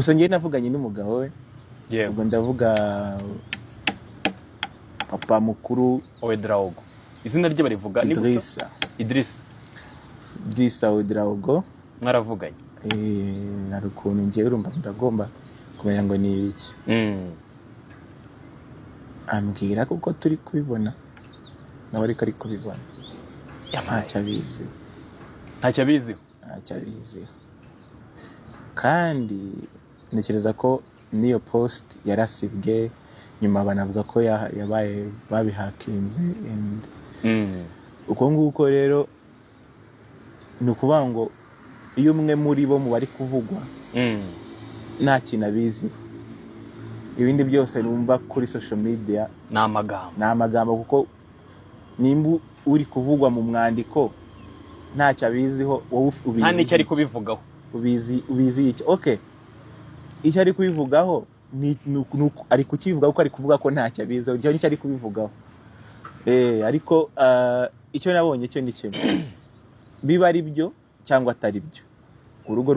gusa ngiye navuganye n'umugabo we yego ubwo ndavuga papa mukuru Ouedraogo izina rye barivuga ni Idrissa Ouedraogo mwaravuganye hari ukuntu ngiye urumva ndagomba kumenya ngo ni iki ambwira kuko turi kubibona nawe ariko ari kubibona ntacyo abiziho kandi ntekereza ko niyo post yarasibwe nyuma banavuga ko yabaye babihakinze uko nguko rero ni ukuvuga ngo iyo umwe muri bo mu bari kuvugwa nta kintu abizi ibindi byose numva kuri social media ni amagambo kuko nimba uri kuvugwa mu mwandiko ntacyo abiziho wowe ubizi nta n'icyo ari kubivugaho ubizi iki icyo ari kubivugaho ari kukivuga ko ari kuvuga ko ntacyo abiziho icyo nicyo ari kubivugaho ariko icyo nabonye cyo ni kimwe biba ari byo cyangwa atari byo urugo